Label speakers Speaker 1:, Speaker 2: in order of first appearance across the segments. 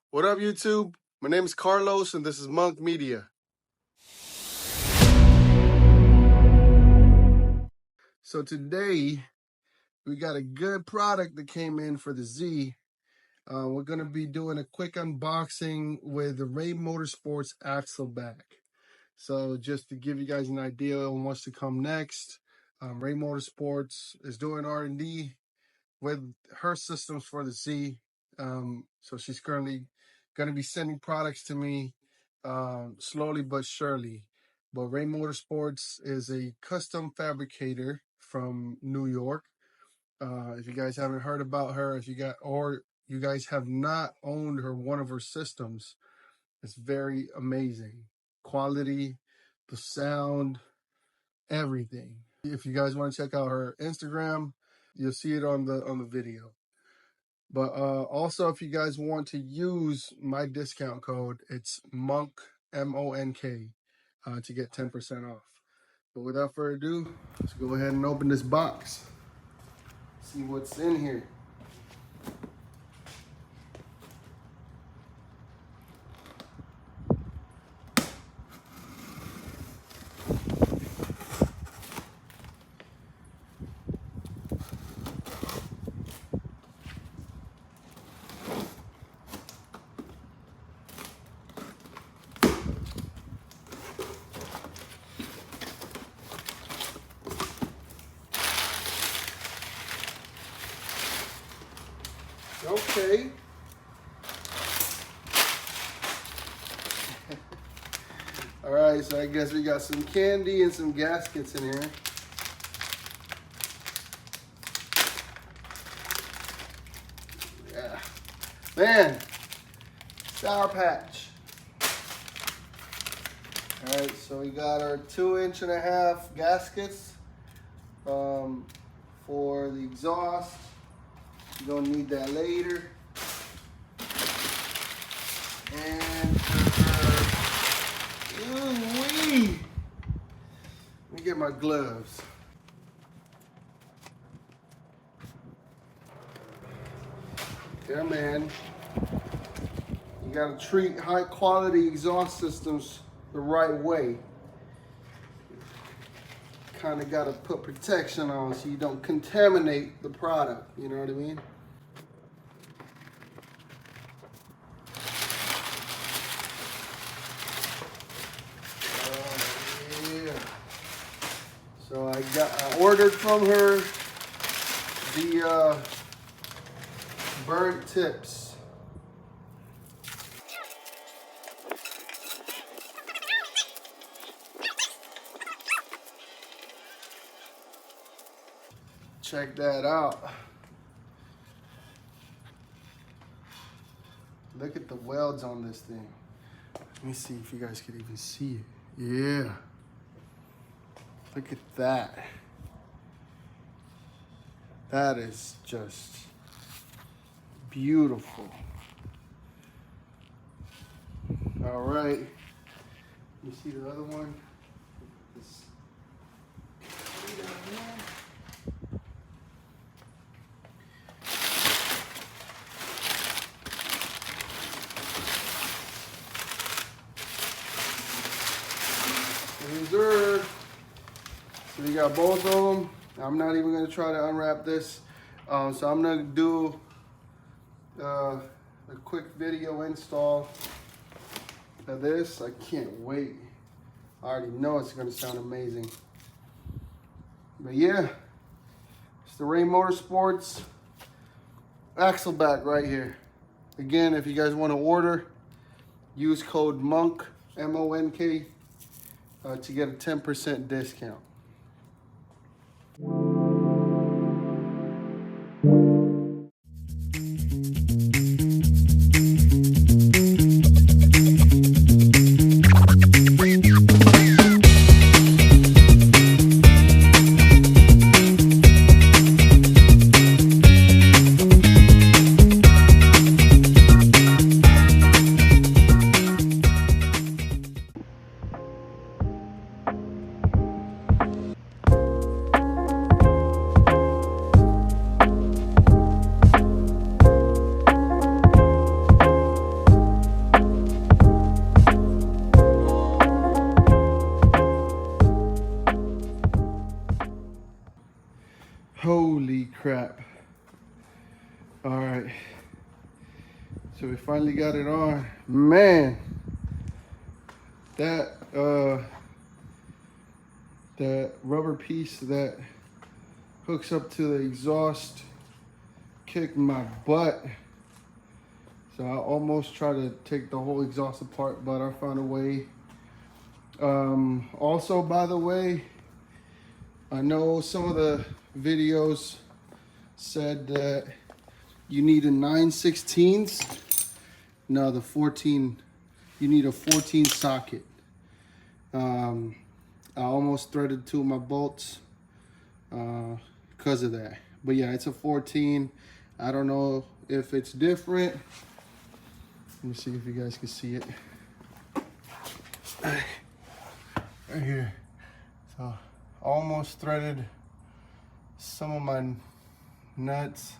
Speaker 1: What up, YouTube? My name is Carlos, and this is Monk Media. So today, we got a good product that came in for the Z. We're going to be doing a quick unboxing with the Rae-motorsports Axleback. So just to give you guys an idea on what's to come next, Rae-motorsports is doing R&D with her systems for the Z. So she's currently going to be sending products to me slowly but surely. But Rae-motorsports is a custom fabricator from New York. If you guys haven't heard about her, if you guys have not owned one of her systems, it's very amazing. Quality, the sound, everything. If you guys want to check out her Instagram, you'll see it on the video. But also, if you guys want to use my discount code, it's MONK, M-O-N-K, to get 10% off. But without further ado, let's go ahead and open this box. See what's in here. Okay. All right, so I guess we got some candy and some gaskets in here. Yeah. Man, Sour Patch. All right, so we got our 2.5-inch gaskets for the exhaust. You're gonna need that later. And ooh-wee. Let me get my gloves. Yeah, man. You gotta treat high quality exhaust systems the right way. Kind of gotta put protection on so you don't contaminate the product, you know what I mean? Yeah. So I ordered from her the burnt tips. Check that out. Look at the welds on this thing. Let me see if you guys could even see it. Yeah. Look at that. That is just beautiful. All right. You see the other one? This. So we got both of them. I'm not even gonna try to unwrap this. So I'm gonna do a quick video install of this. I can't wait. I already know it's gonna sound amazing. But yeah, it's the Rae-motorsports Axleback right here. Again, if you guys want to order, use code MONK, M-O-N-K, to get a 10% discount. crap. All right. So we finally got it on. Man, that rubber piece that hooks up to the exhaust kicked my butt. So I almost tried to take the whole exhaust apart, but I found a way. Also, by the way, I know some of the videos said that you need a 9/16. No, the 14, you need a 14 socket. I almost threaded 2 of my bolts because of that. But yeah, it's a 14. I don't know if it's different. Let me see if you guys can see it. Right here. So almost threaded some of my nuts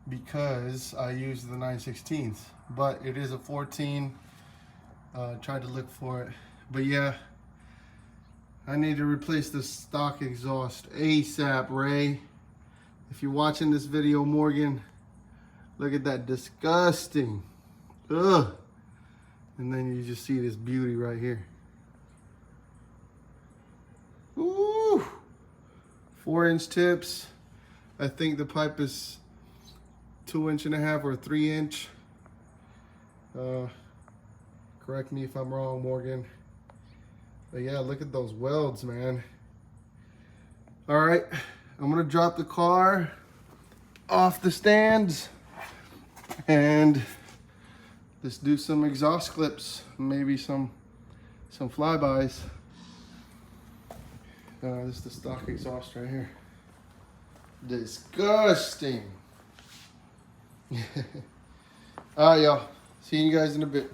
Speaker 1: because I used the 9/16, but it is a 14. Tried to look for it, but yeah, I need to replace the stock exhaust ASAP. Ray, if you're watching this video, Morgan, look at that, disgusting. Ugh. And then you just see this beauty right here. Ooh, 4-inch tips. I think the pipe is 2.5 or 3-inch. Correct me if I'm wrong, Morgan. But yeah, look at those welds, man. All right, I'm gonna drop the car off the stands and just do some exhaust clips, maybe some flybys. This is the stock exhaust right here. Disgusting. All right, y'all. See you guys in a bit.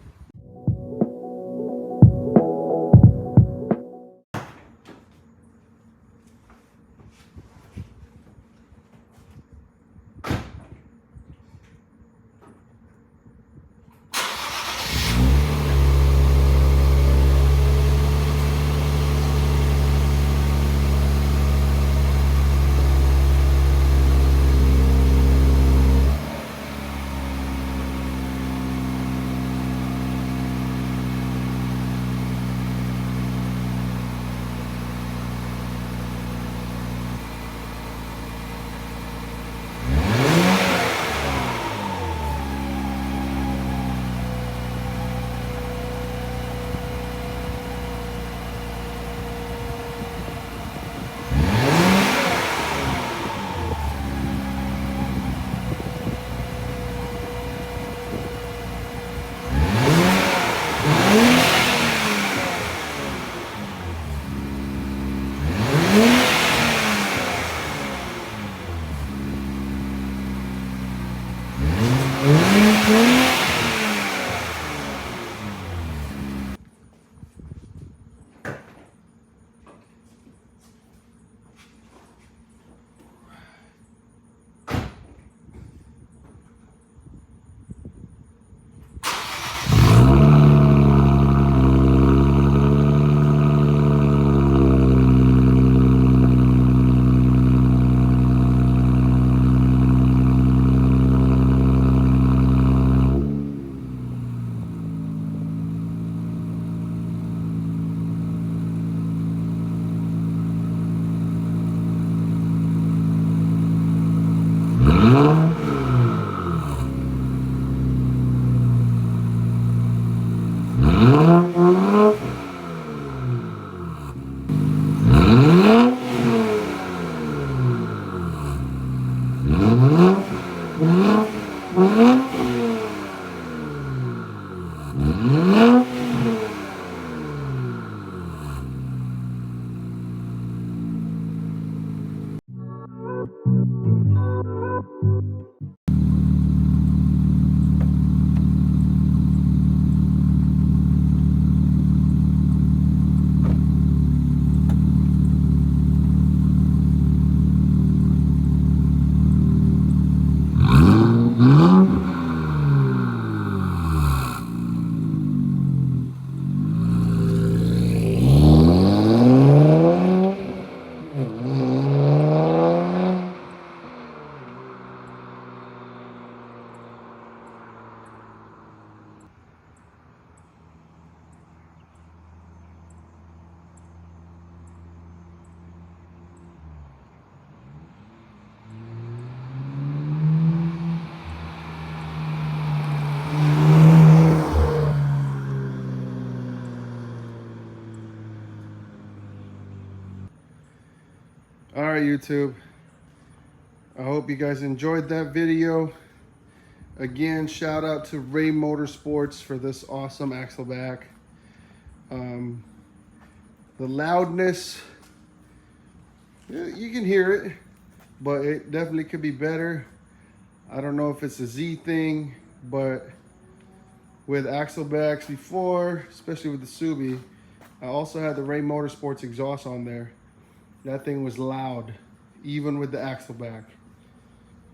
Speaker 1: YouTube. I hope you guys enjoyed that video. Again, shout out to Rae-motorsports for this awesome Axleback. The loudness, you can hear it, but it definitely could be better. I don't know if it's a Z thing, but with Axlebacks before, especially with the Subi, I also had the Rae-motorsports exhaust on there. That thing was loud, even with the Axleback,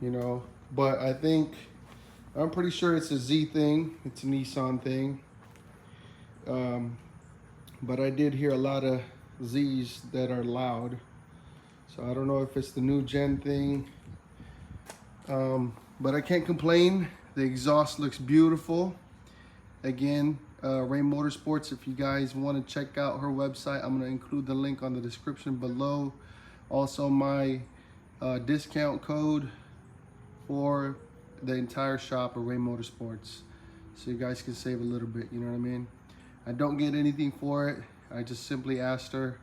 Speaker 1: you know. But I'm pretty sure it's a Z thing. It's a Nissan thing. But I did hear a lot of Z's that are loud. So I don't know if it's the new gen thing. But I can't complain. The exhaust looks beautiful. Again, Rae-motorsports, if you guys want to check out her website, I'm going to include the link on the description below. Also my discount code for the entire shop of Rae-motorsports, so you guys can save a little bit, you know what I mean? I don't get anything for it. I just simply asked her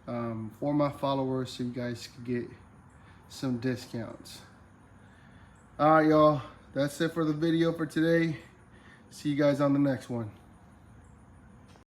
Speaker 1: for my followers so you guys can get some discounts. All right, y'all, that's it for the video for today. See you guys on the next one.